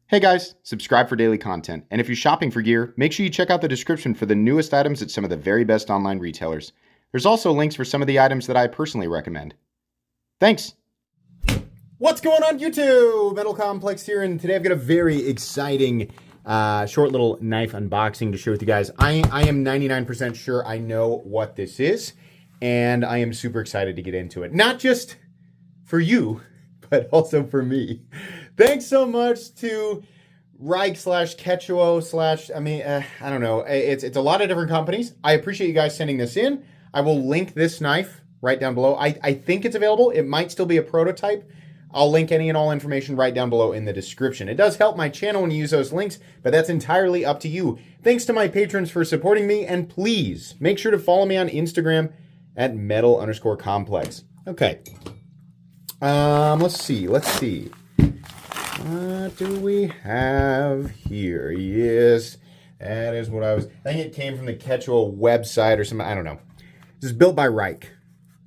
Hey guys, subscribe for daily content. And if you're shopping for gear, make sure you check out the description for the newest items at some of the very best online retailers. There's also links for some of the items that I personally recommend. Thanks! What's going on YouTube? Metal Complex here, and today I've got a very exciting short little knife unboxing to share with you guys. I am 99% sure I know what this is, and I am super excited to get into it. Not just for you, but also for me. Thanks so much to Rike /Ketchuo I don't know. It's a lot of different companies. I appreciate you guys sending this in. I will link this knife right down below. I think it's available. It might still be a prototype. I'll link any and all information right down below in the description. It does help my channel when you use those links, but that's entirely up to you. Thanks to my patrons for supporting me, and please make sure to follow me on Instagram at metal_complex. Okay. Let's see. What do we have here? Yes, that is what I think it came from the Ketchuo website or something. I don't know. This is built by Rike.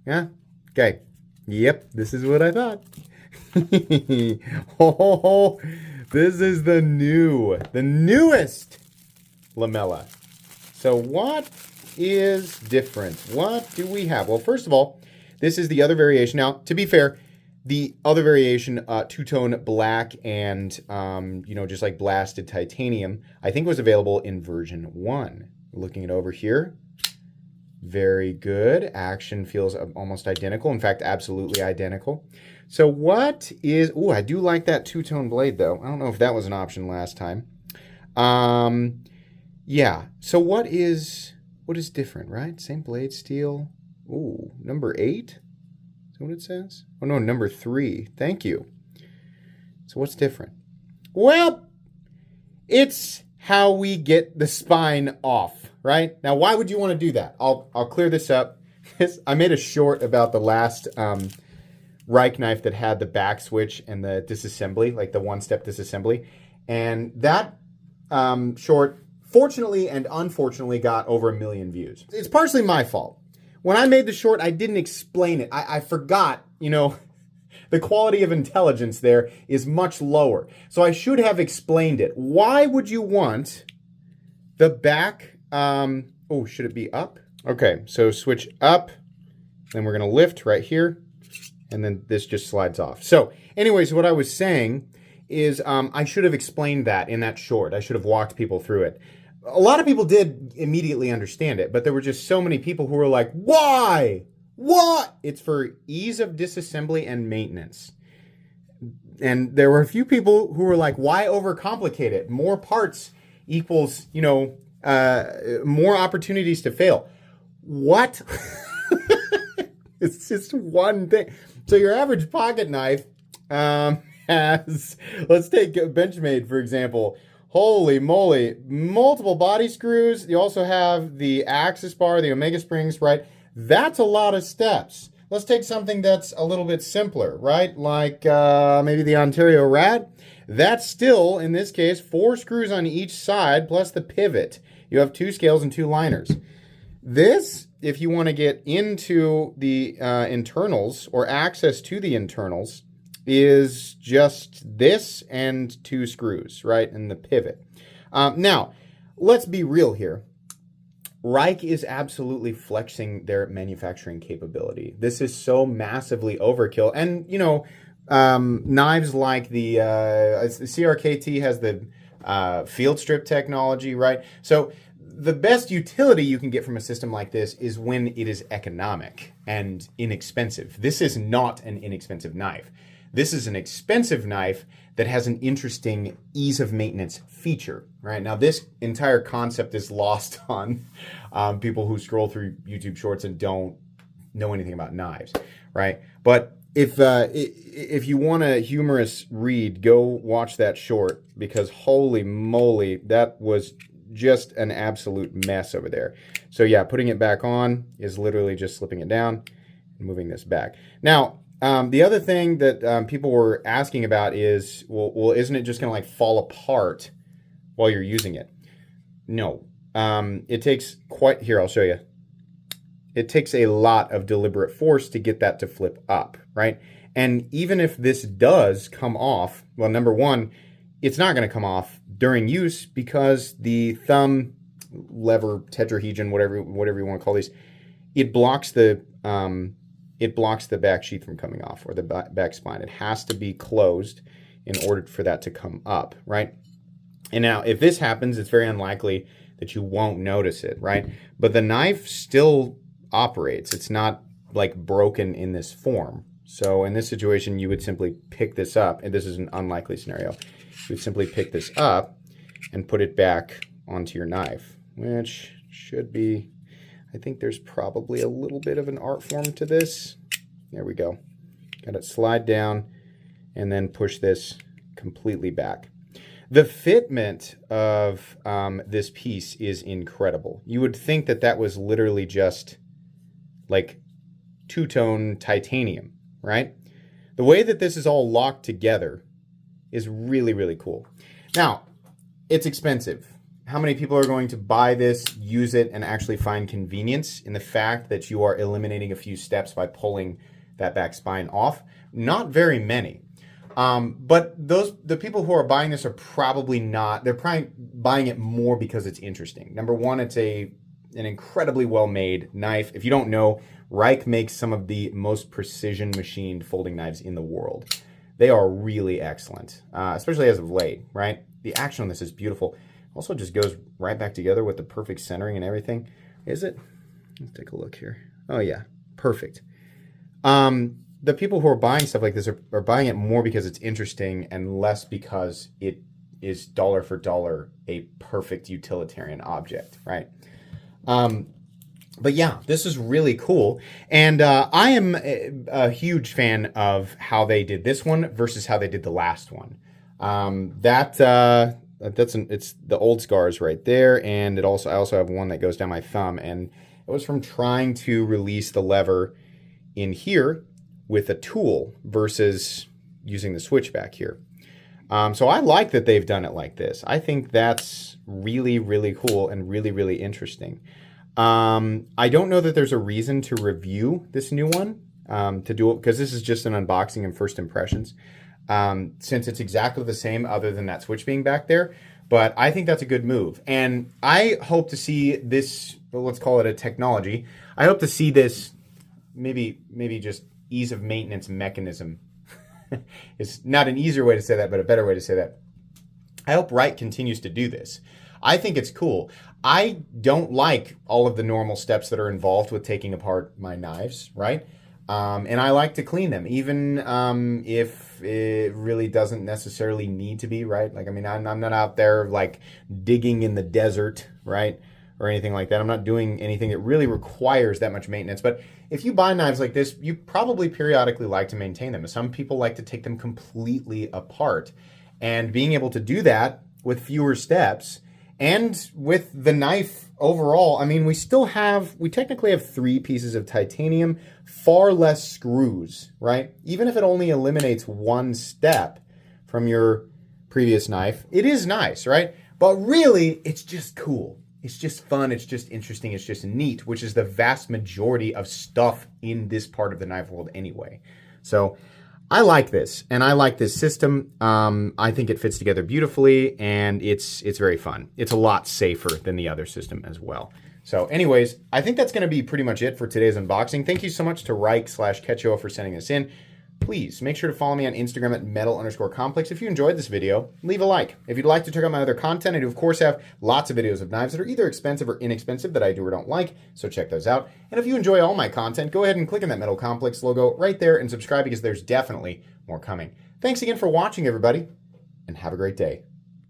Yeah? Okay. Yep, this is what I thought. Oh, this is the newest Lamella. So what is different? What do we have? Well, first of all, this is the other variation. Now, to be fair, the other variation, two-tone black and, just like blasted titanium, I think was available in version 1. Looking it over here. Very good. Action feels almost identical. In fact, absolutely identical. So what is... Ooh, I do like that two-tone blade, though. I don't know if that was an option last time. Yeah. So what is different, right? Same blade steel. Ooh, number 8? What it says? Oh no, number 3. Thank you. So what's different? Well, it's how we get the spine off, right? Now, why would you want to do that? I'll clear this up. I made a short about the last Rike knife that had the back switch and the disassembly, like the one-step disassembly. And that short, fortunately and unfortunately, got over 1 million views. It's partially my fault. When I made the short, I didn't explain it. I forgot, the quality of intelligence there is much lower. So I should have explained it. Why would you want the back, should it be up? Okay, so switch up, then we're gonna lift right here, and then this just slides off. So anyways, what I was saying is I should have explained that in that short. I should have walked people through it. A lot of people did immediately understand it, but there were just so many people who were like, why? What? It's for ease of disassembly and maintenance. And there were a few people who were like, why overcomplicate it? More parts equals, more opportunities to fail. What? It's just one thing. So your average pocket knife has, let's take Benchmade, for example. Holy moly, multiple body screws. You also have the axis bar, the omega springs, right? That's a lot of steps. Let's take something that's a little bit simpler, right? Like maybe the Ontario Rat. That's still, in this case, 4 screws on each side plus the pivot. You have 2 scales and 2 liners. This, if you want to get into the internals or access to the internals, is just this and 2 screws, right? And the pivot. Now, let's be real here. Rike is absolutely flexing their manufacturing capability. This is so massively overkill. And, knives like the CRKT has the field strip technology, right? So the best utility you can get from a system like this is when it is economic and inexpensive. This is not an inexpensive knife. This is an expensive knife that has an interesting ease of maintenance feature, right? Now, this entire concept is lost on people who scroll through YouTube Shorts and don't know anything about knives, right? But if you want a humorous read, go watch that short, because holy moly, that was just an absolute mess over there. So yeah, putting it back on is literally just slipping it down and moving this back. Now, the other thing that people were asking about is, well, isn't it just going to like fall apart while you're using it? No. It takes here, I'll show you. It takes a lot of deliberate force to get that to flip up, right? And even if this does come off, well, number one, it's not going to come off during use because the thumb lever tetrahedron, whatever you want to call these, it blocks the back sheath from coming off, or the back spline. It has to be closed in order for that to come up, right? And now, if this happens, it's very unlikely that you won't notice it, right? But the knife still operates. It's not like broken in this form. So in this situation, you would simply pick this up, and this is an unlikely scenario. You would simply pick this up and put it back onto your knife, which should be, I think there's probably a little bit of an art form to this. There we go. Got it slide down and then push this completely back. The fitment of this piece is incredible. You would think that that was literally just like two-tone titanium, right? The way that this is all locked together is really, really cool. Now, it's expensive. How many people are going to buy this, use it, and actually find convenience in the fact that you are eliminating a few steps by pulling that back spine off? Not very many. But the people who are buying this are probably not. They're probably buying it more because it's interesting. Number one, it's an incredibly well-made knife. If you don't know, Rike makes some of the most precision machined folding knives in the world. They are really excellent, especially as of late, right? The action on this is beautiful. Also just goes right back together with the perfect centering and everything. Is it? Let's take a look here. Oh yeah, perfect. The people who are buying stuff like this are buying it more because it's interesting and less because it is dollar for dollar a perfect utilitarian object, right? But yeah, this is really cool. And I am a huge fan of how they did this one versus how they did the last one. It's the old scars right there, and I also have one that goes down my thumb, and it was from trying to release the lever in here with a tool versus using the switch back here. So I like that they've done it like this. I think that's really, really cool and really, really interesting. I don't know that there's a reason to review this new one, to do it, because this is just an unboxing and first impressions, since it's exactly the same other than that switch being back there. But I think that's a good move. And I hope to see this, let's call it a technology. I hope to see this maybe just ease of maintenance mechanism. It's not an easier way to say that, but a better way to say that. I hope Rike continues to do this. I think it's cool. I don't like all of the normal steps that are involved with taking apart my knives, right? And I like to clean them, even if it really doesn't necessarily need to be, right? Like, I mean, I'm not out there like digging in the desert, right? Or anything like that. I'm not doing anything that really requires that much maintenance. But if you buy knives like this, you probably periodically like to maintain them. Some people like to take them completely apart. And being able to do that with fewer steps and with the knife overall, I mean, we technically have 3 pieces of titanium, far less screws, right? Even if it only eliminates 1 step from your previous knife, it is nice, right? But really, it's just cool. It's just fun, it's just interesting, it's just neat, which is the vast majority of stuff in this part of the knife world anyway. So I like this, and I like this system. I think it fits together beautifully, and it's very fun. It's a lot safer than the other system as well. So anyways, I think that's going to be pretty much it for today's unboxing. Thank you so much to Rike/Ketcho for sending this in. Please make sure to follow me on Instagram at metal_complex. If you enjoyed this video, leave a like. If you'd like to check out my other content, I do of course have lots of videos of knives that are either expensive or inexpensive that I do or don't like, so check those out. And if you enjoy all my content, go ahead and click on that Metal Complex logo right there and subscribe, because there's definitely more coming. Thanks again for watching, everybody, and have a great day.